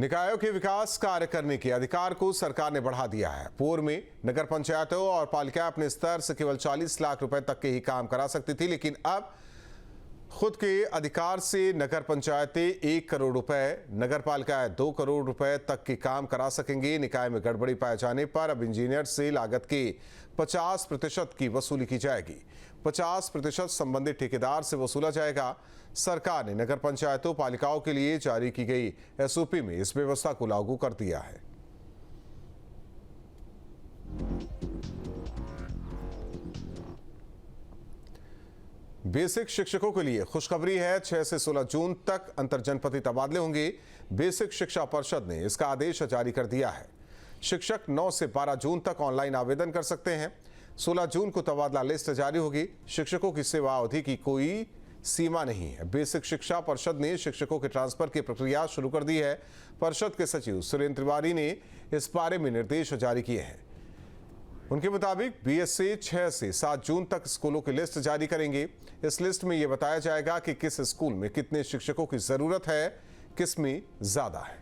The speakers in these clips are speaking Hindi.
निकायों के विकास कार्य करने के अधिकार को सरकार ने बढ़ा दिया है। पूर्व में नगर पंचायतों और पालिका अपने स्तर से केवल 40 लाख रुपए तक के ही काम करा सकती थी, लेकिन अब खुद के अधिकार से नगर पंचायतें 1 करोड़ रुपए, नगर पालिकाएं 2 करोड़ रुपए तक के काम करा सकेंगे। निकाय में गड़बड़ी पाए जाने पर अब इंजीनियर से लागत के 50% की वसूली की जाएगी। 50% संबंधित ठेकेदार से वसूला जाएगा। सरकार ने नगर पंचायतों पालिकाओं के लिए जारी की गई एसओपी में इस व्यवस्था को लागू कर दिया है। बेसिक शिक्षकों के लिए खुशखबरी है। 6 से 16 जून तक अंतरजनपदीय तबादले होंगे। बेसिक शिक्षा परिषद ने इसका आदेश जारी कर दिया है। शिक्षक 9 से 12 जून तक ऑनलाइन आवेदन कर सकते हैं। 16 जून को तबादला लिस्ट जारी होगी। शिक्षकों की सेवा अवधि की कोई सीमा नहीं है। बेसिक शिक्षा परिषद ने शिक्षकों के ट्रांसफर की प्रक्रिया शुरू कर दी है। परिषद के सचिव सुरेंद्र तिवारी ने इस बारे में निर्देश जारी किए हैं। उनके मुताबिक बीएससी 6 से 7 जून तक स्कूलों की लिस्ट जारी करेंगे। इस लिस्ट में यह बताया जाएगा कि किस स्कूल में कितने शिक्षकों की जरूरत है, किस में ज्यादा है।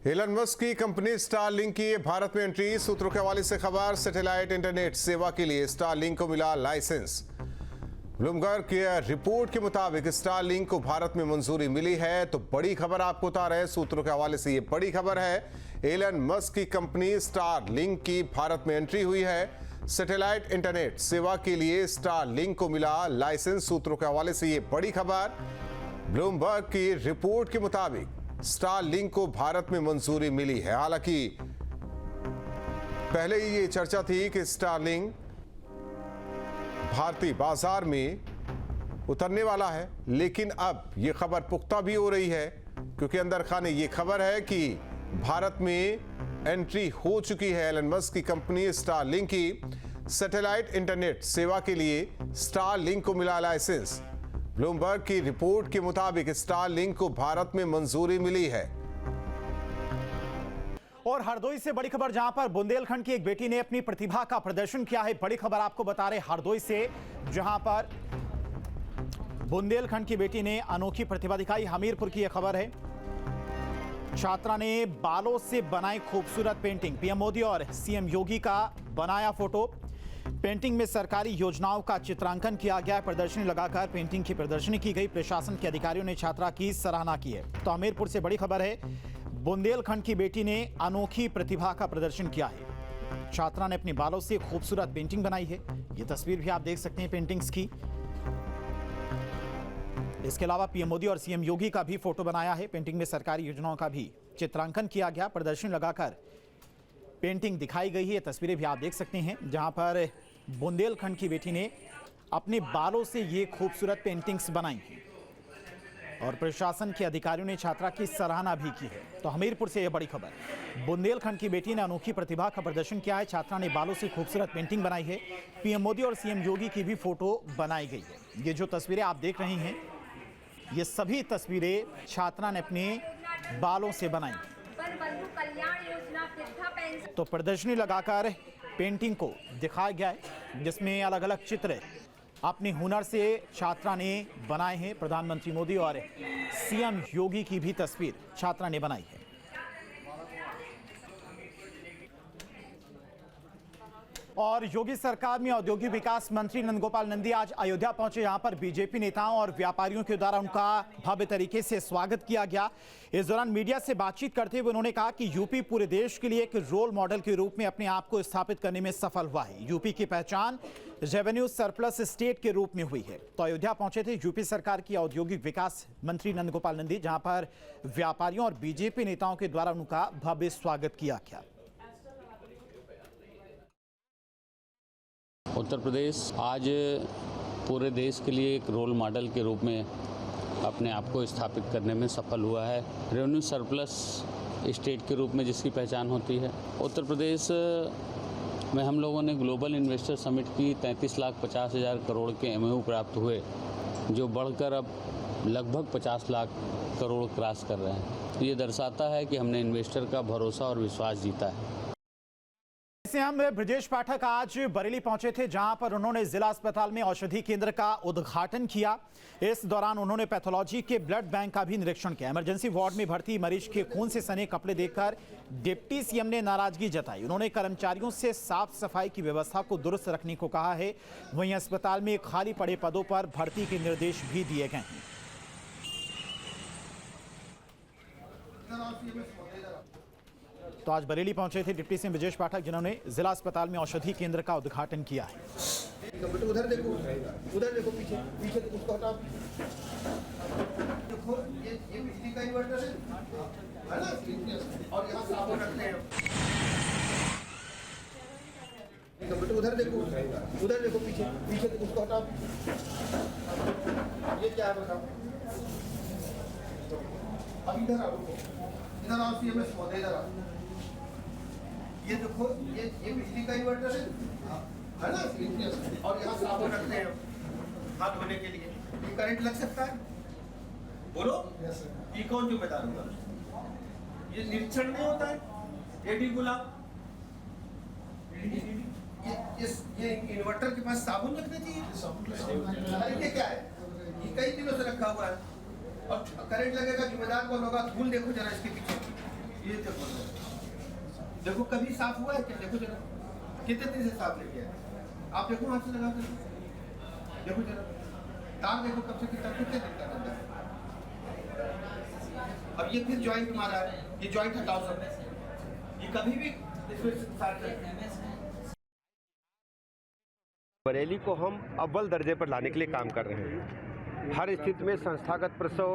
एलन मस्क की कंपनी स्टारलिंक की भारत में एंट्री। सूत्रों के हवाले से खबर। सैटेलाइट इंटरनेट सेवा के लिए स्टारलिंक को मिला लाइसेंस। ब्लूमबर्ग की रिपोर्ट के मुताबिक स्टारलिंक को भारत में मंजूरी मिली है। तो बड़ी खबर आपको बता रहे हैं, सूत्रों के हवाले से ये बड़ी खबर है। एलन मस्क की कंपनी स्टारलिंक की भारत में एंट्री हुई है। सैटेलाइट इंटरनेट सेवा के लिए स्टारलिंक को मिला लाइसेंस। सूत्रों के हवाले से ये बड़ी खबर। ब्लूमबर्ग की रिपोर्ट के मुताबिक स्टारलिंक को भारत में मंजूरी मिली है। हालांकि पहले ही ये चर्चा थी कि स्टारलिंक भारतीय बाजार में उतरने वाला है, लेकिन अब यह खबर पुख्ता भी हो रही है, क्योंकि अंदर खाने ये खबर है कि भारत में एंट्री हो चुकी है एलन मस्क की कंपनी स्टारलिंक की। सैटेलाइट इंटरनेट सेवा के लिए स्टारलिंक को मिला लाइसेंस। ब्लूमबर्ग की रिपोर्ट के मुताबिक स्टारलिंक को भारत में मंजूरी मिली है। और हरदोई से बड़ी खबर, जहां पर बुंदेलखंड की एक बेटी ने अपनी प्रतिभा का प्रदर्शन किया है। बड़ी खबर आपको बता रहे हरदोई से, जहां पर बुंदेलखंड की बेटी ने अनोखी प्रतिभा दिखाई। हमीरपुर की यह खबर है। छात्रा ने बालों से बनाई खूबसूरत पेंटिंग। पीएम मोदी और सीएम योगी का बनाया फोटो। पेंटिंग में सरकारी योजनाओं का चित्रांकन किया गया। प्रदर्शनी लगाकर पेंटिंग की प्रदर्शनी की गई। प्रशासन के अधिकारियों ने छात्रा की सराहना की है। तो हमीरपुर से बड़ी खबर है। बुंदेलखंड की बेटी ने अनोखी प्रतिभा का प्रदर्शन किया है। छात्रा ने अपने बालों से खूबसूरत पेंटिंग बनाई है। ये तस्वीर भी आप देख सकते हैं पेंटिंग्स की। इसके अलावा पीएम मोदी और सीएम योगी का भी फोटो बनाया है। पेंटिंग में सरकारी योजनाओं का भी चित्रांकन किया गया। प्रदर्शनी लगाकर पेंटिंग दिखाई गई है। ये तस्वीरें भी आप देख सकते हैं, जहां पर बुंदेलखंड की बेटी ने अपने बालों से ये खूबसूरत पेंटिंग्स बनाई हैं और प्रशासन के अधिकारियों ने छात्रा की सराहना भी की है। तो हमीरपुर से यह बड़ी खबर। बुंदेलखंड की बेटी ने अनोखी प्रतिभा का प्रदर्शन किया है। छात्रा ने बालों से खूबसूरत पेंटिंग बनाई है। पीएम मोदी और सीएम योगी की भी फोटो बनाई गई है। ये जो तस्वीरें आप देख रहे हैं, ये सभी तस्वीरें छात्रा ने अपने बालों से बनाई। तो प्रदर्शनी लगाकर पेंटिंग को दिखाया गया है, जिसमें अलग अलग चित्र अपने हुनर से छात्रा ने बनाए हैं। प्रधानमंत्री मोदी और सीएम योगी की भी तस्वीर छात्रा ने बनाई है। और योगी सरकार में औद्योगिक विकास मंत्री नंदगोपाल नंदी आज अयोध्या पहुंचे, जहां पर बीजेपी नेताओं और व्यापारियों के द्वारा उनका भव्य तरीके से स्वागत किया गया। इस दौरान मीडिया से बातचीत करते हुए उन्होंने कहा कि यूपी पूरे देश के लिए एक रोल मॉडल के रूप में अपने आप को स्थापित करने में सफल हुआ है। यूपी की पहचान रेवेन्यू सरप्लस स्टेट के रूप में हुई है। तो अयोध्या पहुंचे थे यूपी सरकार की औद्योगिक विकास मंत्री नंदगोपाल नंदी, जहां पर व्यापारियों और बीजेपी नेताओं के द्वारा उनका भव्य स्वागत किया गया। उत्तर प्रदेश आज पूरे देश के लिए एक रोल मॉडल के रूप में अपने आप को स्थापित करने में सफल हुआ है। रेवेन्यू सरप्लस स्टेट के रूप में जिसकी पहचान होती है। उत्तर प्रदेश में हम लोगों ने ग्लोबल इन्वेस्टर समिट की 33,50,000 करोड़ के एमओयू प्राप्त हुए, जो बढ़कर अब लगभग 50 लाख करोड़ क्रॉस कर रहे हैं। ये दर्शाता है कि हमने इन्वेस्टर का भरोसा और विश्वास जीता है। सीएम ब्रजेश पाठक आज बरेली पहुंचे थे, जहां पर उन्होंने जिला अस्पताल में औषधि केंद्र का उद्घाटन किया। इस दौरान उन्होंने पैथोलॉजी के ब्लड बैंक का भी निरीक्षण किया। इमरजेंसी वार्ड में भर्ती मरीज के खून से सने कपड़े देखकर डिप्टी सीएम ने नाराजगी जताई। उन्होंने कर्मचारियों से साफ सफाई की व्यवस्था को दुरुस्त रखने को कहा है। वहीं अस्पताल में खाली पड़े पदों पर भर्ती के निर्देश भी दिए गए हैं। तो आज बरेली पहुंचे थे डिप्टी सीएम ब्रजेश पाठक, जिन्होंने जिला अस्पताल में औषधि केंद्र का उद्घाटन किया है। उधर देखो पीछे पीछे उसको हटाओ। देखो ये बिजली का इन्वर्टर है ना, और यहाँ साबुन रखते हैं। उधर देखो पीछे पीछे उसको हटाओ। ये क्या है बताओ। अब इधर आओ, इधर आओ सीएमएस महोदय, इधर आओ। ये देखो ये बिजली का इन्वर्टर है ना, और यहाँ साबुन रखते हैं हाथ धोने के लिए। ये करंट लग सकता है, बोलो ये कौन जिम्मेदार होगा? ये निरीक्षण नहीं होता है एडी गुलाब। ये इन्वर्टर के पास साबुन रखना चाहिए। ये क्या है? ये कई दिनों से रखा हुआ है और करंट लगेगा, जिम्मेदार कौन होगा? धूल देखो जरा इसके पीछे, ये देखो कभी साफ हुआ है क्या? देखो जरा कितने दिन से साफ नहीं किया है। आप देखो हाथ से लगा कर देखो जरा, तार देखो कब से कितने दिन का रहता है। अब ये फिर जॉइंट मारा है, ये जॉइंट हटाओ सब, ये कभी भी इसमें साफ नहीं। बरेली को हम अव्वल दर्जे पर लाने के लिए काम कर रहे हैं। हर स्थिति में संस्थागत प्रसव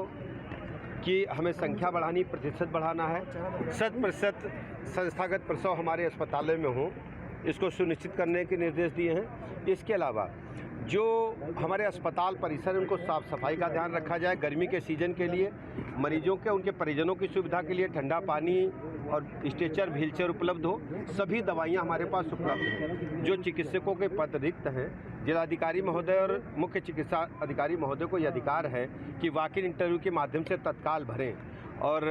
की हमें संख्या बढ़ानी, प्रतिशत बढ़ाना है। 100% संस्थागत प्रसव हमारे अस्पतालों में हो, इसको सुनिश्चित करने के निर्देश दिए हैं। इसके अलावा जो हमारे अस्पताल परिसर उनको साफ सफाई का ध्यान रखा जाए। गर्मी के सीजन के लिए मरीजों के उनके परिजनों की सुविधा के लिए ठंडा पानी और स्ट्रेचर व्हीलचेयर उपलब्ध हो। सभी दवाइयां हमारे पास उपलब्ध हैं। जो चिकित्सकों के पद रिक्त हैं, जिलाधिकारी महोदय और मुख्य चिकित्सा अधिकारी महोदय को यह अधिकार है कि वॉक इन इंटरव्यू के माध्यम से तत्काल भरें। और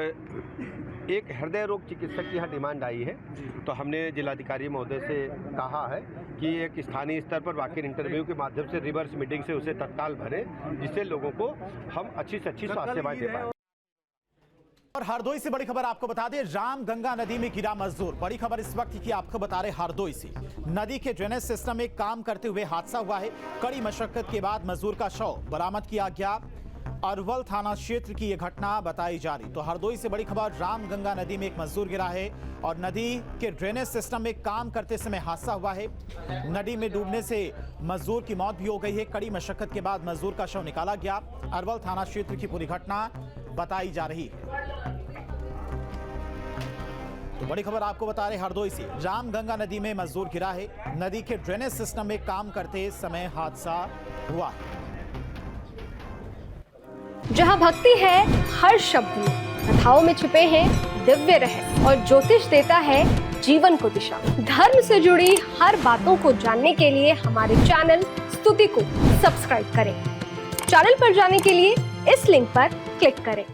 एक हृदय रोग चिकित्सक की यहाँ डिमांड आई है, तो हमने जिलाधिकारी महोदय से कहा है कि एक स्थानीय स्तर पर वॉक इन इंटरव्यू के माध्यम से रिवर्स मीटिंग से उसे तत्काल भरें, जिससे लोगों को हम अच्छी से अच्छी स्वास्थ्य सेवाएं दे पाएं। और हरदोई से बड़ी खबर आपको बता दें, रामगंगा नदी में गिरा मजदूर। बड़ी खबर इस वक्त की आपको बता रहे हरदोई से। नदी के ड्रेनेज सिस्टम में काम करते हुए हादसा हुआ है। कड़ी मशक्कत के बाद मजदूर का शव बरामद किया गया। अरवल थाना क्षेत्र की यह घटना बताई जा रही। तो हरदोई से बड़ी खबर, रामगंगा नदी में एक मजदूर गिरा है और नदी के ड्रेनेज सिस्टम में काम करते समय हादसा हुआ है। नदी में डूबने से मजदूर की मौत भी हो गई है। कड़ी मशक्कत के बाद मजदूर का शव निकाला गया। अरवल थाना क्षेत्र की पूरी घटना बताई जा रही है। तो बड़ी खबर आपको बता रहे हरदोई से, रामगंगा नदी में मजदूर गिरा है। नदी के ड्रेनेज सिस्टम में काम करते समय हादसा हुआ है। जहां भक्ति है हर शब्द में, कथाओं में छुपे हैं दिव्य रहस्य और ज्योतिष देता है जीवन को दिशा। धर्म से जुड़ी हर बातों को जानने के लिए हमारे चैनल स्तुति को सब्सक्राइब करें। चैनल पर जाने के लिए इस लिंक पर क्लिक करें।